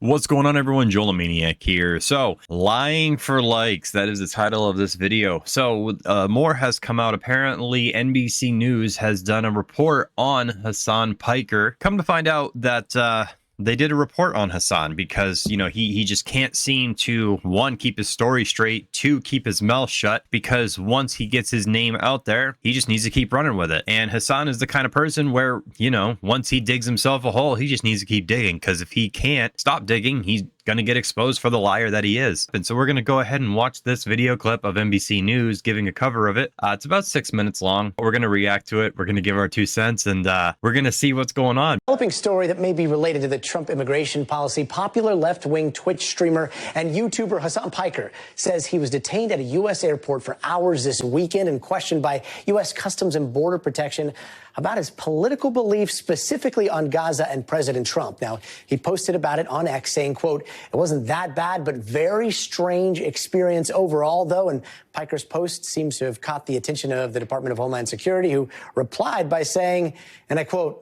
What's going on, everyone? Joelomaniac here. So, lying for likes, that is the title of this video. So, more has come out. Apparently, NBC News has done a report on Hasan Piker. Come to find out that they did a report on Hasan because, you know, he just can't seem to, one, keep his story straight, two, keep his mouth shut, because once he gets his name out there, he just needs to keep running with it. And Hasan is the kind of person where, you know, once he digs himself a hole, he just needs to keep digging, because if he can't stop digging, he's going to get exposed for the liar that he is. And so we're going to go ahead and watch this video clip of NBC News giving a cover of it. It's about 6 minutes long. We're going to react to it. We're going to give our 2 cents, and we're going to see what's going on. Developing story that may be related to the Trump immigration policy. Popular left-wing Twitch streamer and YouTuber Hasan Piker says he was detained at a U.S. airport for hours this weekend and questioned by U.S. Customs and Border Protection about his political beliefs, specifically on Gaza and President Trump. Now, he posted about it on X, saying, quote, "It wasn't that bad, but very strange experience overall, though." And Piker's post seems to have caught the attention of the Department of Homeland Security, who replied by saying, and I quote,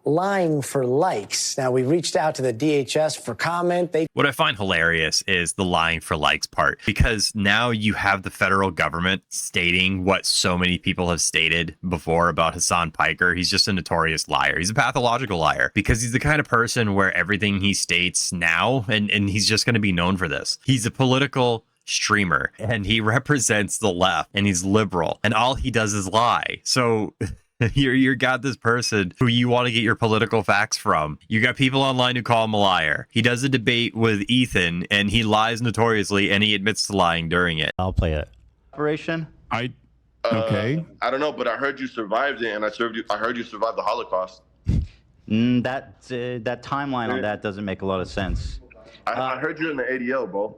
lying for likes. Now, we reached out to the DHS for comment. What I find hilarious is the lying for likes part, because now you have the federal government stating what so many people have stated before about Hasan Piker. He's just a notorious liar. He's a pathological liar, because he's the kind of person where everything he states now, and he's just going to be known for this. He's a political streamer, and he represents the left, and he's liberal, and all he does is lie. So you got this person who you want to get your political facts from. You got people online who call him a liar. He does a debate with Ethan, and he lies notoriously, and he admits to lying during it. I'll play it. Operation? Okay. I don't know, but I heard you survived it, and I heard you survived the Holocaust. That timeline on that doesn't make a lot of sense. I heard you in the ADL, bro.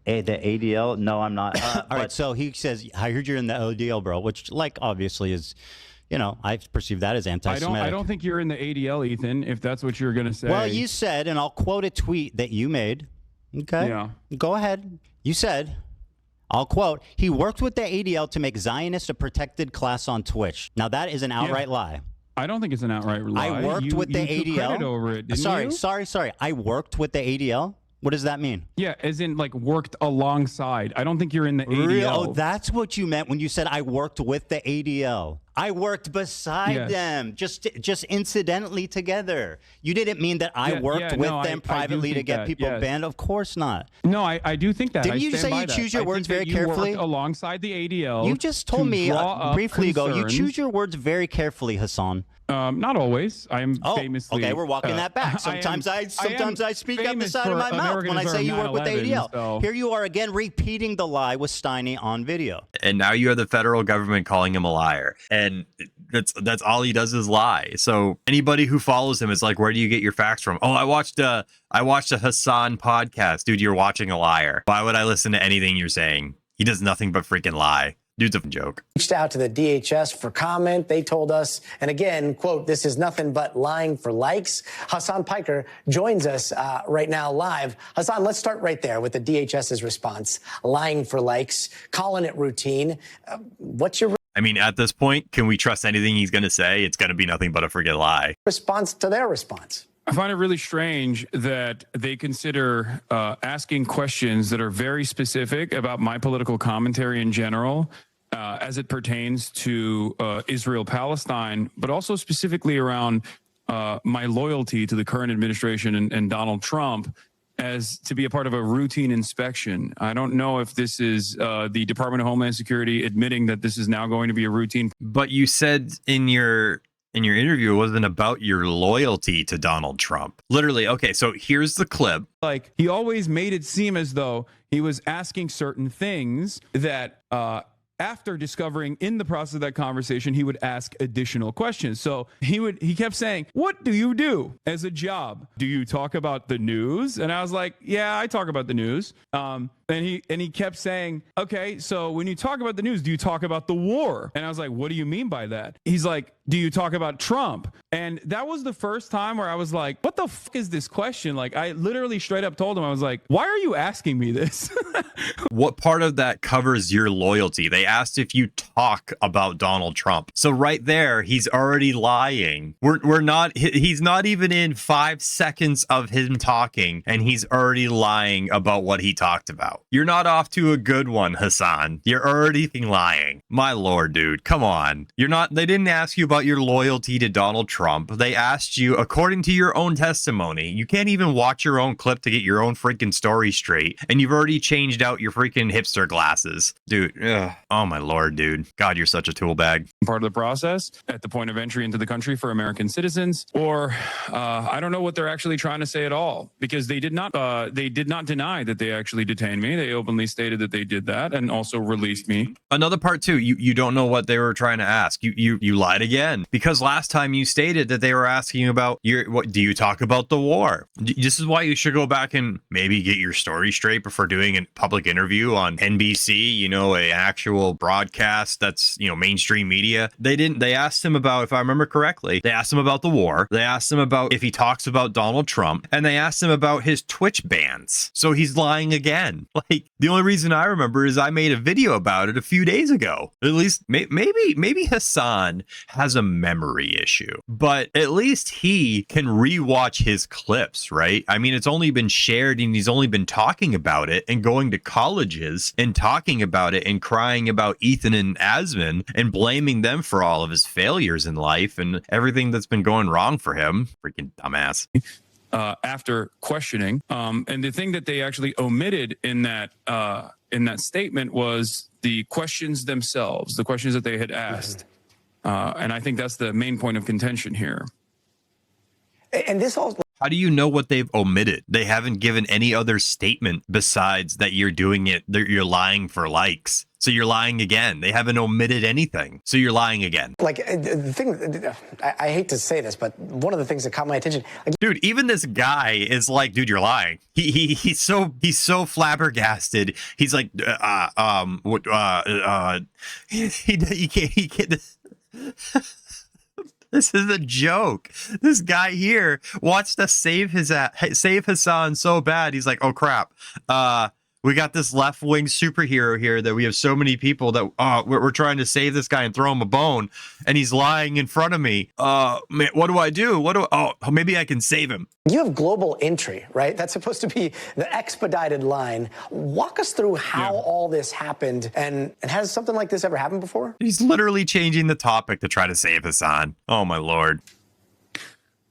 The ADL? No, I'm not. All right, so he says, I heard you're in the ADL, bro, which, like, obviously is, you know, I perceive that as anti-Semitic. I don't think you're in the ADL, Ethan, if that's what you're going to say. Well, you said, and I'll quote a tweet that you made. Okay? Yeah. Go ahead. You said, I'll quote, "He worked with the ADL to make Zionists a protected class on Twitch." Now, that is an outright lie. I don't think it's an outright lie. I worked with the ADL. You took credit over it, didn't you? Sorry. I worked with the ADL? What does that mean? Yeah, as in, like, worked alongside. I don't think you're in the ADL. Oh, that's what you meant when you said I worked with the ADL. I worked beside them, just incidentally together. You didn't mean that I worked with them privately to get people banned? Of course not. No, I do think that. Didn't you say you choose your words very carefully? You worked alongside the ADL. You just told me briefly ago, you choose your words very carefully, Hasan. Not always. I am famously. Okay, we're walking that back. Sometimes I speak out the side of my mouth when I say you work with the ADL. So. Here you are again repeating the lie with Steiny on video. And now you have the federal government calling him a liar, and that's all he does is lie. So anybody who follows him is like, where do you get your facts from? Oh, I watched a Hasan podcast. Dude, you're watching a liar. Why would I listen to anything you're saying? He does nothing but freaking lie. Dude's a joke. Reached out to the DHS for comment. They told us, and again, quote, "This is nothing but lying for likes." Hasan Piker joins us right now live. Hasan, let's start right there with the DHS's response. Lying for likes, calling it routine. What's your I mean, at this point, can we trust anything he's going to say? It's going to be nothing but a freaking lie. response to their response? I find it really strange that they consider asking questions that are very specific about my political commentary in general, as it pertains to Israel-Palestine, but also specifically around my loyalty to the current administration and Donald Trump, as to be a part of a routine inspection. I don't know if this is the Department of Homeland Security admitting that this is now going to be a routine. But you said in your interview, it wasn't about your loyalty to Donald Trump. Literally, okay, so here's the clip. Like, he always made it seem as though he was asking certain things that after discovering in the process of that conversation, he would ask additional questions. So he kept saying, "What do you do as a job? Do you talk about the news?" And I was like, "Yeah, I talk about the news." And he kept saying, okay, so when you talk about the news, do you talk about the war? And I was like, what do you mean by that? He's like, do you talk about Trump? And that was the first time where I was like, what the fuck is this question? Like, I literally straight up told him, I was like, why are you asking me this? What part of that covers your loyalty? They asked if you talk about Donald Trump. So right there, he's already lying. He's not even in 5 seconds of him talking, and he's already lying about what he talked about. You're not off to a good one, Hasan. You're already lying. My lord, dude, come on. They didn't ask you about your loyalty to Donald Trump. They asked you, according to your own testimony, you can't even watch your own clip to get your own freaking story straight, and you've already changed out your freaking hipster glasses. Dude, oh my lord, dude. God, you're such a tool bag. Part of the process at the point of entry into the country for American citizens, or I don't know what they're actually trying to say at all, because they did not deny that they actually detained me. They openly stated that they did that and also released me. Another part too, you don't know what they were trying to ask. You lied again, because last time you stated that they were asking about what do you talk about the war? This is why you should go back and maybe get your story straight before doing a public interview on NBC, an actual broadcast that's, mainstream media. They asked him about, if I remember correctly, they asked him about the war. They asked him about if he talks about Donald Trump, and they asked him about his Twitch bans. So he's lying again. Like, the only reason I remember is I made a video about it a few days ago. At least maybe Hasan has a memory issue, but at least he can rewatch his clips, right? I mean, it's only been shared and he's only been talking about it and going to colleges and talking about it and crying about Ethan and Asman and blaming them for all of his failures in life and everything that's been going wrong for him. Freaking dumbass. After questioning, and the thing that they actually omitted in that statement was the questions themselves, the questions that they had asked, and I think that's the main point of contention here. And this all. How do you know what they've omitted? They haven't given any other statement besides that you're doing it. You're lying for likes. So you're lying again. They haven't omitted anything. So you're lying again. Like, the thing, I hate to say this, but one of the things that caught my attention. Dude, even this guy is like, dude, you're lying. He's so flabbergasted. He's like, he can't. This is a joke. This guy here wants to save Hasan so bad. He's like, oh crap. We got this left-wing superhero here that we have so many people that we're trying to save this guy and throw him a bone, and he's lying in front of me. Man, what do I do? Maybe I can save him. You have global entry, right? That's supposed to be the expedited line. Walk us through how all this happened, and has something like this ever happened before? He's literally changing the topic to try to save Hasan. Oh my lord.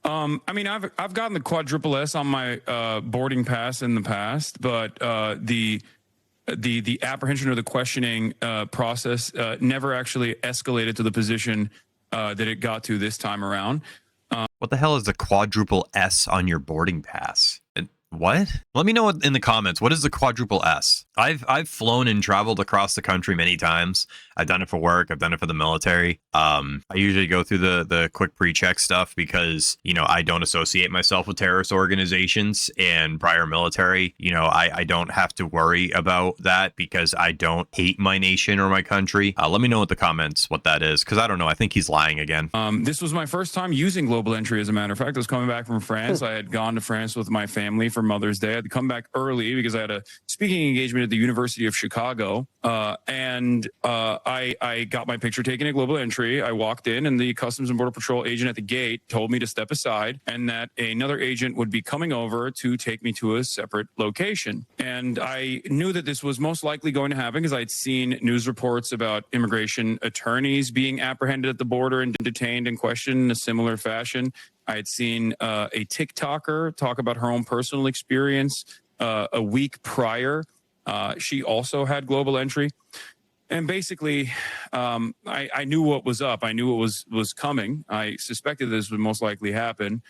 I mean, I've gotten the quadruple S on my boarding pass in the past, but the apprehension or the questioning process never actually escalated to the position that it got to this time around. What the hell is the quadruple S on your boarding pass? What? Let me know in the comments. What is the quadruple S? I've flown and traveled across the country many times. I've done it for work. I've done it for the military. I usually go through the quick pre-check stuff because, I don't associate myself with terrorist organizations and prior military. I don't have to worry about that because I don't hate my nation or my country. Let me know in the comments what that is, because I don't know. I think he's lying again. This was my first time using global entry, as a matter of fact. I was coming back from France. I had gone to France with my family for Mother's Day. I had to come back early because I had a speaking engagement at the University of Chicago. And I got my picture taken at global entry. I walked in and the Customs and Border Patrol agent at the gate told me to step aside and that another agent would be coming over to take me to a separate location. And I knew that this was most likely going to happen because I'd seen news reports about immigration attorneys being apprehended at the border and detained and questioned in a similar fashion. I had seen a TikToker talk about her own personal experience a week prior. She also had global entry. And basically, I knew what was up. I knew what was coming. I suspected this would most likely happen.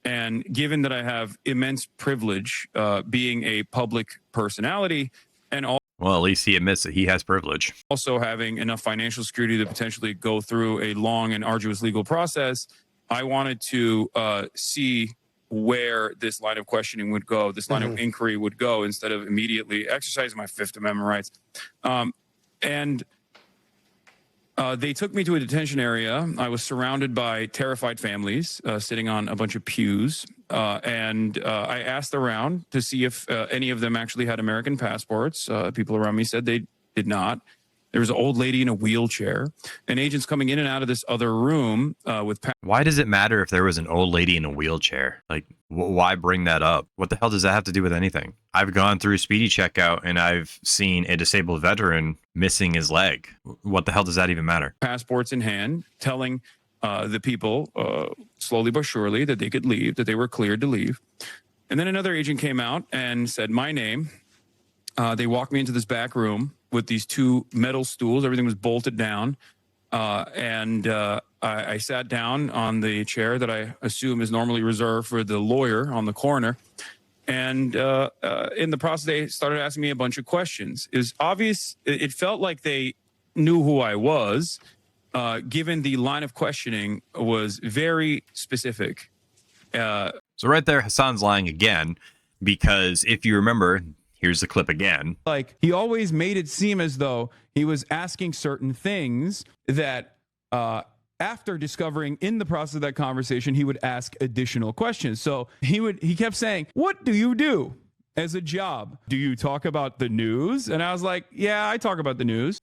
And given that I have immense privilege being a public personality and all. Well, at least he admits that he has privilege. Also having enough financial security to potentially go through a long and arduous legal process, I wanted to see where this line of questioning would go, this line of inquiry would go, instead of immediately exercising my Fifth Amendment rights. And they took me to a detention area. I was surrounded by terrified families sitting on a bunch of pews. And I asked around to see if any of them actually had American passports. People around me said they did not. There was an old lady in a wheelchair, and agents coming in and out of this other room with. Why does it matter if there was an old lady in a wheelchair? Like, why bring that up? What the hell does that have to do with anything? I've gone through speedy checkout and I've seen a disabled veteran missing his leg. What the hell does that even matter? Passports in hand, telling the people slowly but surely that they could leave, that they were cleared to leave. And then another agent came out and said my name. They walked me into this back room with these two metal stools. Everything was bolted down. I sat down on the chair that I assume is normally reserved for the lawyer on the corner. And in the process, they started asking me a bunch of questions. It was obvious. It felt like they knew who I was, given the line of questioning was very specific. So right there, Hasan's lying again, because if you remember, here's the clip again. Like, he always made it seem as though he was asking certain things that after discovering in the process of that conversation, he would ask additional questions. So he kept saying, "What do you do as a job? Do you talk about the news?" And I was like, "Yeah, I talk about the news."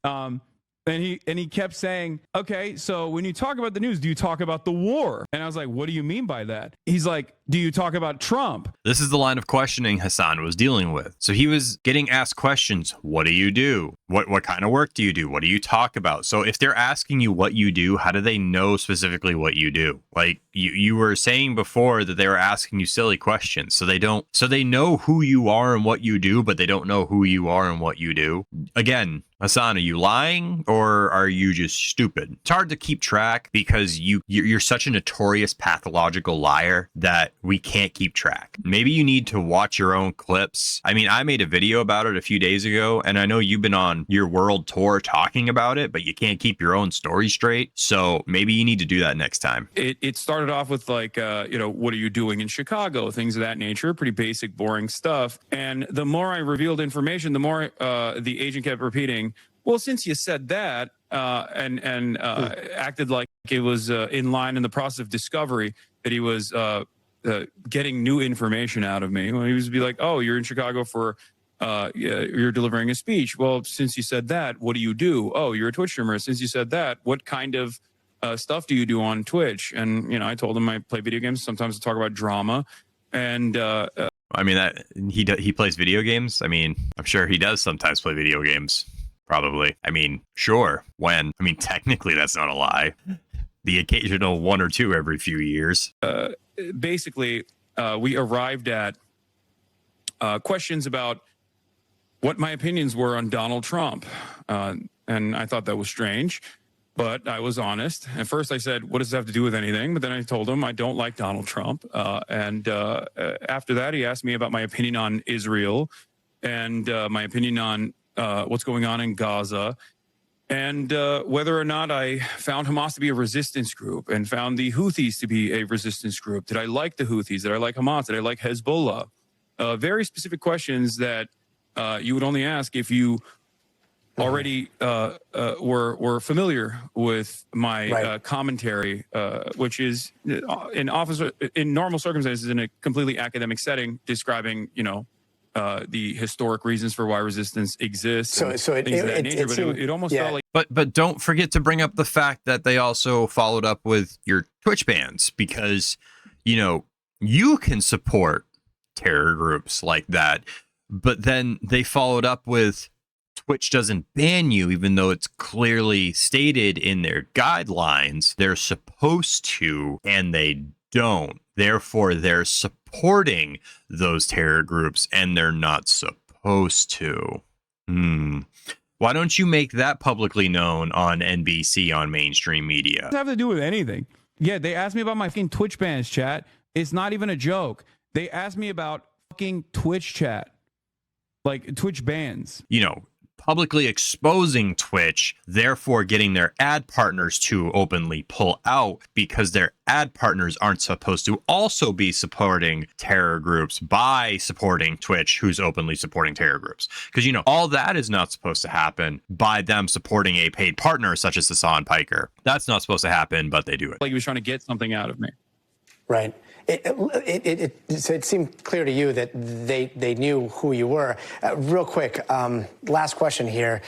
And he kept saying, "Okay, so when you talk about the news, do you talk about the war?" And I was like, "What do you mean by that?" He's like, "Do you talk about Trump?" This is the line of questioning Hasan was dealing with. So he was getting asked questions. What do you do? What kind of work do you do? What do you talk about? So if they're asking you what you do, how do they know specifically what you do? Like you were saying before that they were asking you silly questions. So they know who you are and what you do, but they don't know who you are and what you do. Again, Hasan, are you lying or are you just stupid? It's hard to keep track because you're such a notorious pathological liar that we can't keep track. Maybe you need to watch your own clips. I mean, I made a video about it a few days ago, and I know you've been on your world tour talking about it, but you can't keep your own story straight. So maybe you need to do that next time. It started off with like, what are you doing in Chicago? Things of that nature, pretty basic, boring stuff. And the more I revealed information, the more the agent kept repeating, "Well, since you said that," and acted like it was in line in the process of discovery that he was getting new information out of me. Well, he was be like, "Oh, you're in Chicago for, you're delivering a speech. Well, since you said that, what do you do? Oh, you're a Twitch streamer. Since you said that, what kind of stuff do you do on Twitch?" And I told him I play video games. Sometimes I talk about drama, and I mean that he plays video games. I mean, I'm sure he does sometimes play video games. Probably. I mean, sure. When? I mean, technically, that's not a lie. The occasional one or two every few years. Basically, we arrived at questions about what my opinions were on Donald Trump. And I thought that was strange, but I was honest. At first, I said, "What does this have to do with anything?" But then I told him I don't like Donald Trump. And after that, he asked me about my opinion on Israel and my opinion on what's going on in Gaza, and whether or not I found Hamas to be a resistance group and found the Houthis to be a resistance group. Did I like the Houthis? Did I like Hamas? Did I like Hezbollah? Very specific questions that you would only ask if you already were familiar with my commentary, which is in normal circumstances in a completely academic setting, describing the historic reasons for why resistance exists. So it almost felt like. But don't forget to bring up the fact that they also followed up with your Twitch bans, because you can support terror groups like that, but then they followed up with Twitch doesn't ban you, even though it's clearly stated in their guidelines they're supposed to, and they don't. Therefore, they're supporting those terror groups, and they're not supposed to. Why don't you make that publicly known on NBC on mainstream media? It doesn't have to do with anything. Yeah, they asked me about my fucking Twitch bans, chat. It's not even a joke. They asked me about fucking Twitch chat. Like Twitch bans. publicly exposing Twitch, therefore getting their ad partners to openly pull out because their ad partners aren't supposed to also be supporting terror groups by supporting Twitch, who's openly supporting terror groups. Because, you know, all that is not supposed to happen by them supporting a paid partner such as Hasan Piker. That's not supposed to happen, but they do it. Like he was trying to get something out of me. Right. So it seemed clear to you that they knew who you were. Real quick, last question here.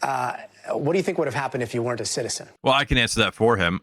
What do you think would have happened if you weren't a citizen? Well, I can answer that for him.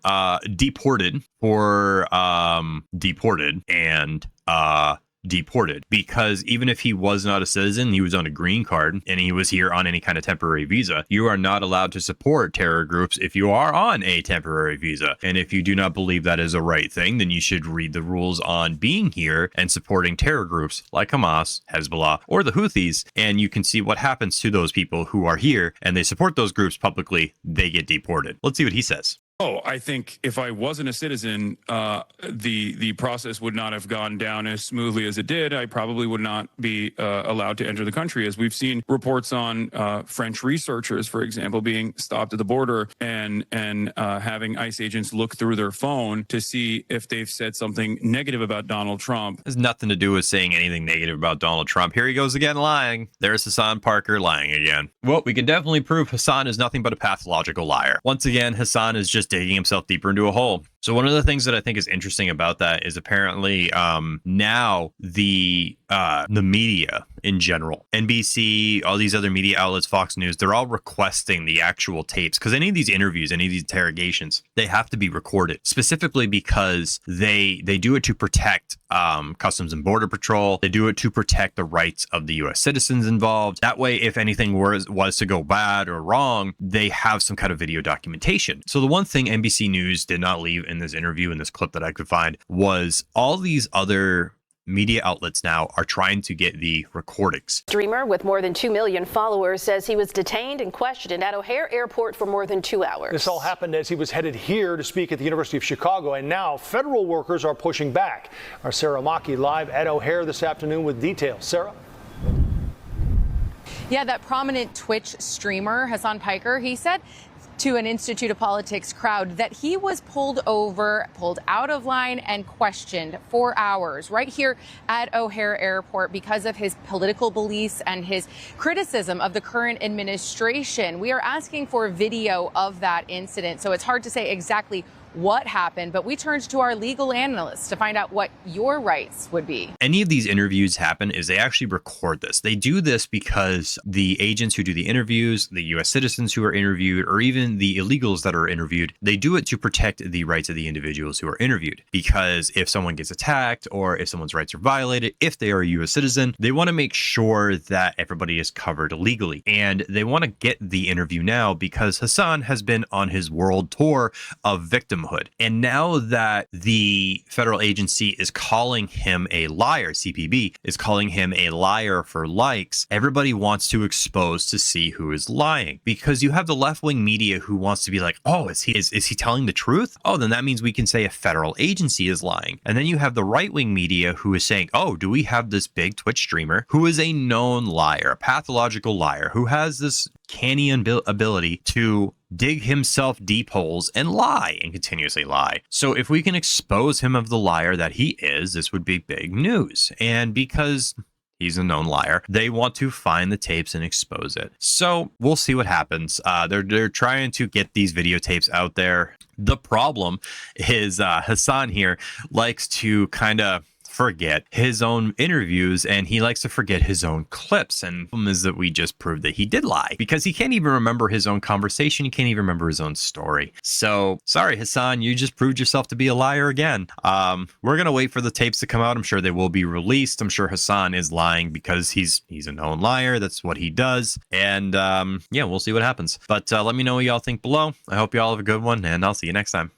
Deported because even if he was not a citizen, he was on a green card and he was here on any kind of temporary visa. You are not allowed to support terror groups if you are on a temporary visa. And if you do not believe that is a right thing, then you should read the rules on being here and supporting terror groups like Hamas, Hezbollah, or the Houthis. And you can see what happens to those people who are here and they support those groups publicly. They get deported. Let's see what he says. Oh, I think if I wasn't a citizen, the process would not have gone down as smoothly as it did. I probably would not be allowed to enter the country, as we've seen reports on French researchers, for example, being stopped at the border and having ICE agents look through their phone to see if they've said something negative about Donald Trump. It has nothing to do with saying anything negative about Donald Trump. Here he goes again lying. There's Hasan Piker lying again. Well, we can definitely prove Hasan is nothing but a pathological liar. Once again, Hasan is just digging himself deeper into a hole. So one of the things that I think is interesting about that is apparently now the media in general, NBC, all these other media outlets, Fox News, they're all requesting the actual tapes because any of these interviews, any of these interrogations, they have to be recorded specifically because they do it to protect Customs and Border Patrol. They do it to protect the rights of the U.S. citizens involved. That way, if anything was to go bad or wrong, they have some kind of video documentation. So the one thing NBC News did not leave in this interview, in this clip that I could find, was all these other media outlets now are trying to get the recordings. Streamer with more than 2 million followers says he was detained and questioned at O'Hare Airport for more than 2 hours. This all happened as he was headed here to speak at the University of Chicago, and now federal workers are pushing back. Our Sarah Maki live at O'Hare this afternoon with details. Sarah? Yeah, that prominent Twitch streamer, Hasan Piker, he said to an Institute of Politics crowd that he was pulled over, pulled out of line, and questioned for hours right here at O'Hare Airport because of his political beliefs and his criticism of the current administration. We are asking for video of that incident, so it's hard to say exactly what happened, but we turned to our legal analysts to find out what your rights would be. Any of these interviews happen is they actually record this. They do this because the agents who do the interviews, the U.S. citizens who are interviewed, or even the illegals that are interviewed, they do it to protect the rights of the individuals who are interviewed. Because if someone gets attacked or if someone's rights are violated, if they are a U.S. citizen, they want to make sure that everybody is covered legally. And they want to get the interview now because Hasan has been on his world tour of victimhood. And now that the federal agency is calling him a liar, CPB is calling him a liar for likes, everybody wants to expose to see who is lying. Because you have the left-wing media who wants to be like, oh, is he telling the truth? Oh, then that means we can say a federal agency is lying. And then you have the right-wing media who is saying, oh, do we have this big Twitch streamer who is a known liar, a pathological liar, who has this canny ability to dig himself deep holes and lie and continuously lie. So if we can expose him of the liar that he is, this would be big news. And because he's a known liar, they want to find the tapes and expose it. So we'll see what happens. They're trying to get these videotapes out there. The problem is Hasan here likes to kind of forget his own interviews and he likes to forget his own clips. And the problem is that we just proved that he did lie because he can't even remember his own conversation. He can't even remember his own story. So sorry, Hasan, you just proved yourself to be a liar again. We're going to wait for the tapes to come out. I'm sure they will be released. I'm sure Hasan is lying because he's a known liar. That's what he does. And yeah, we'll see what happens. But let me know what y'all think below. I hope y'all have a good one and I'll see you next time.